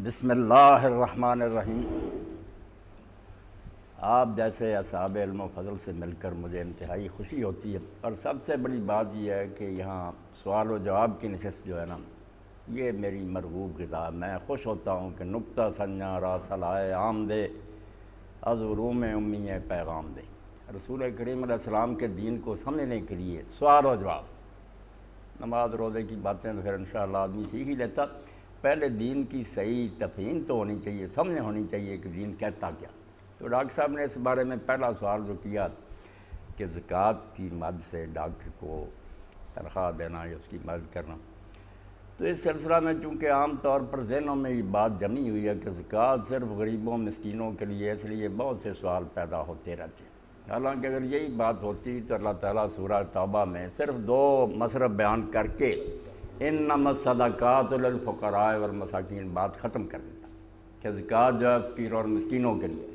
بسم اللہ الرحمن الرحیم۔ آپ جیسے اصحاب علم و فضل سے مل کر مجھے انتہائی خوشی ہوتی ہے، اور سب سے بڑی بات یہ ہے کہ یہاں سوال و جواب کی نشست جو ہے نا، یہ میری مرغوب غذا۔ میں خوش ہوتا ہوں کہ نکتہ سنجا را صلائے عام دے، از علوم امی پیغام دے۔ رسول کریم علیہ السلام کے دین کو سمجھنے کے لیے سوال و جواب، نماز روزے کی باتیں تو پھر انشاءاللہ آدمی سیکھ ہی لیتا، پہلے دین کی صحیح تفہیم تو ہونی چاہیے، سمجھ ہونی چاہیے کہ دین کہتا کیا۔ تو ڈاکٹر صاحب نے اس بارے میں پہلا سوال جو کیا کہ زکوٰۃ کی مد سے ڈاکٹر کو تنخواہ دینا یا اس کی مدد کرنا، تو اس سلسلہ میں چونکہ عام طور پر ذہنوں میں یہ بات جمی ہوئی ہے کہ زکوٰۃ صرف غریبوں مسکینوں کے لیے، اس لیے بہت سے سوال پیدا ہوتے رہتے ہیں۔ حالانکہ اگر یہی بات ہوتی تو اللہ تعالیٰ سورہ توبہ میں صرف 2 مصرف بیان کر کے انما الصدقات للفقراء والمساکین بات ختم کر دیتا کہ زکوٰۃ جو ہے فقیر اور مسکینوں کے لیے،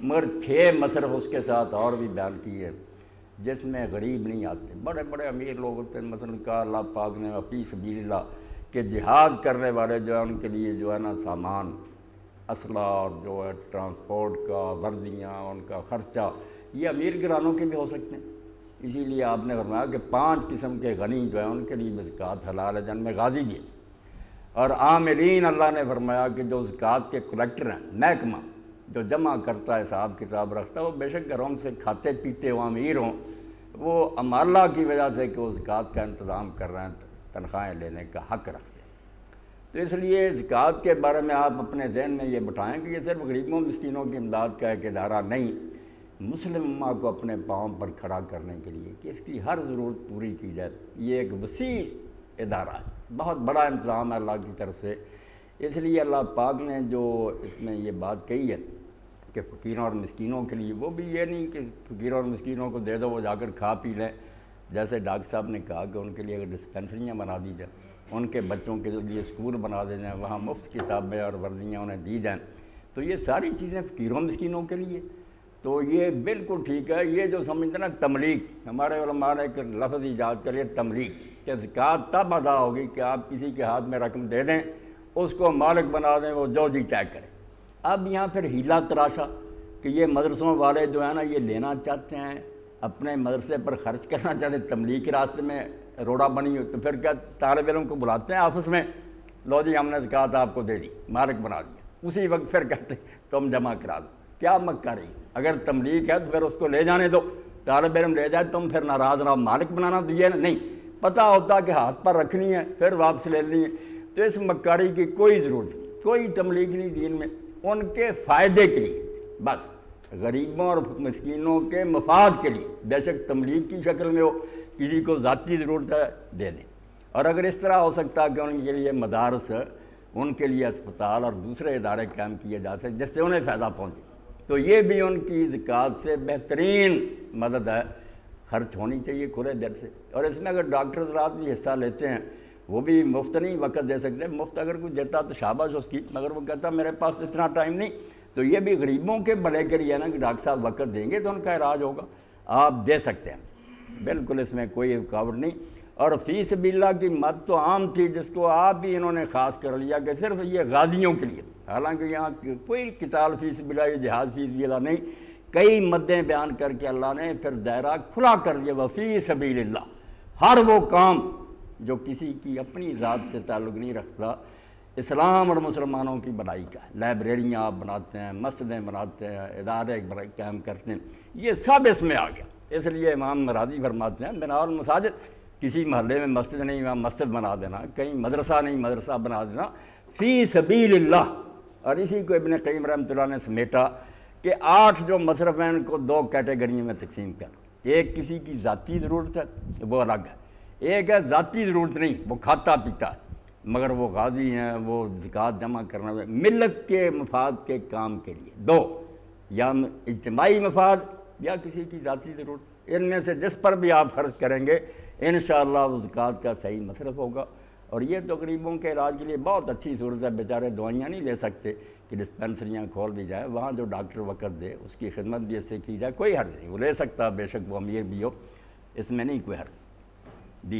مگر 6 مصرف اس کے ساتھ اور بھی بیان کیے جس میں غریب نہیں آتے، بڑے بڑے امیر لوگ ہوتے ہیں۔ مثلا کہا اللہ پاک نے فی سبیل اللہ کہ جہاد کرنے والے جو ہے ان کے لیے جو ہے نا سامان، اسلحہ اور جو ہے ٹرانسپورٹ کا، وردیاں، ان کا خرچہ، یہ امیر گھرانوں کے بھی ہو سکتے ہیں۔ اسی لیے آپ نے فرمایا کہ 5 قسم کے غنی جو ہیں ان کے لیے زکوٰۃ حلال ہے، جن میں غازی بھی ہے۔ اور عاملین، اللہ نے فرمایا کہ جو زکوٰۃ کے کلیکٹر ہیں، محکمہ جو جمع کرتا ہے، حساب کتاب رکھتا ہے، وہ بے شک گھروں سے کھاتے پیتے وہ امیر ہوں، وہ عمالہ کی وجہ سے کہ وہ زکوٰۃ کا انتظام کر رہے ہیں، تنخواہیں لینے کا حق رکھتے ہیں۔ تو اس لیے زکوٰۃ کے بارے میں آپ اپنے ذہن میں یہ بٹھائیں کہ یہ صرف غریبوں مسکینوں کی امداد کا ایک ادارہ نہیں، مسلم امہ کو اپنے پاؤں پر کھڑا کرنے کے لیے کہ اس کی ہر ضرورت پوری کی جائے، یہ ایک وسیع ادارہ ہے، بہت بڑا انتظام ہے اللہ کی طرف سے۔ اس لیے اللہ پاک نے جو اس میں یہ بات کہی ہے کہ فقیروں اور مسکینوں کے لیے، وہ بھی یہ نہیں کہ فقیروں اور مسکینوں کو دے دو وہ جا کر کھا پی لیں، جیسے ڈاکٹر صاحب نے کہا کہ ان کے لیے اگر ڈسپینسریاں بنا دی جائیں، ان کے بچوں کے لیے اسکول بنا دے جائیں، وہاں مفت کتابیں اور وردیاں انہیں دی جائیں، تو یہ ساری چیزیں فقیروں مسکینوں کے لیے، تو یہ بالکل ٹھیک ہے۔ یہ جو سمجھتے ہیں نا تملیغ، ہمارے علماء نے ایک لفظ ایجاد کر لیا تملیغ، کہ زکوٰۃ تب ادا ہوگی کہ آپ کسی کے ہاتھ میں رقم دے دیں، اس کو مالک بنا دیں، وہ جو جی چیک کرے۔ اب یہاں پھر ہیلا تراشا کہ یہ مدرسوں والے جو ہیں نا یہ لینا چاہتے ہیں، اپنے مدرسے پر خرچ کرنا چاہتے ہیں، تملیغ کے راستے میں روڑا بنی ہو، تو پھر کیا طالب علم کو بلاتے ہیں آفس میں، لو جی ہم نے زکوٰۃ آپ کو دے دی، مالک بنا دیا، اسی وقت پھر کہتے ہیں تم جمع کرا دو۔ کیا مکہ رہی؟ اگر تملیغ ہے تو پھر اس کو لے جانے دو، طالب علم لے جائے، تم پھر ناراض نہ مالک بنانا، تو یہ نہیں پتہ ہوتا کہ ہاتھ پر رکھنی ہے پھر واپس لے لینی ہے۔ تو اس مکاری کی کوئی ضرورت نہیں، کوئی تملیغ نہیں دین میں، ان کے فائدے کے لیے، بس غریبوں اور مسکینوں کے مفاد کے لیے، بے شک تملیغ کی شکل میں ہو، کسی کو ذاتی ضرورت ہے دے دیں۔ اور اگر اس طرح ہو سکتا کہ ان کے لیے مدارس، ان کے لیے اسپتال اور دوسرے ادارے قائم کیے جا سکتے جس سے انہیں فائدہ پہنچے، تو یہ بھی ان کی زکوٰۃ سے بہترین مدد ہے، خرچ ہونی چاہیے کھلے دل سے۔ اور اس میں اگر ڈاکٹر حضرات بھی حصہ لیتے ہیں، وہ بھی مفت نہیں وقت دے سکتے، مفت اگر کوئی دیتا تو شاباش اس کی، مگر وہ کہتا میرے پاس اتنا ٹائم نہیں، تو یہ بھی غریبوں کے بھلے کے لیے نا کہ ڈاکٹر صاحب وقت دیں گے تو ان کا علاج ہوگا، آپ دے سکتے ہیں، بالکل اس میں کوئی رکاوٹ نہیں۔ اور فی سبیل اللہ کی مد تو عام تھی، جس کو آپ بھی انہوں نے خاص کر لیا کہ صرف یہ غازیوں کے لیے، حالانکہ یہاں کوئی قتال فی سبیل اللہ، یہ جہاد فی سبیل اللہ نہیں، کئی مدیں بیان کر کے اللہ نے پھر دائرہ کھلا کر دیا، وفی سبیل اللہ، ہر وہ کام جو کسی کی اپنی ذات سے تعلق نہیں رکھتا، اسلام اور مسلمانوں کی بھلائی کا ہے، لائبریریاں آپ بناتے ہیں، مسجدیں بناتے ہیں، ادارے قائم کرتے ہیں، یہ سب اس میں آ گیا۔ اس لیے امام راضی فرماتے ہیں بنا المساجد، کسی محلے میں مسجد نہیں وہاں مسجد بنا دینا، کہیں مدرسہ نہیں مدرسہ بنا دینا، فی سبیل اللہ۔ اور اسی کو ابن قیم رحمۃ اللہ نے سمیٹا کہ 8 جو مصرف ہیں ان کو 2 کیٹیگریوں میں تقسیم کر، ایک کسی کی ذاتی ضرورت ہے وہ الگ ہے، ایک ہے ذاتی ضرورت نہیں، وہ کھاتا پیتا ہے مگر وہ غازی ہیں، وہ زکوٰۃ جمع کرنا ہے ملت کے مفاد کے کام کے لیے، 2 یا اجتماعی مفاد یا کسی کی ذاتی ضرورت، ان میں سے جس پر بھی آپ خرچ کریں گے انشاءاللہ وہ زکوٰۃ کا صحیح مصرف ہوگا۔ اور یہ تو غریبوں کے علاج کے لیے بہت اچھی صورت ہے، بیچارے دوائیاں نہیں لے سکتے کہ ڈسپینسریاں کھول دی جائے، وہاں جو ڈاکٹر وقت دے اس کی خدمت بھی اس سے کی جائے، کوئی حرج نہیں، وہ لے سکتا، بے شک وہ امیر بھی ہو، اس میں نہیں کوئی حرج۔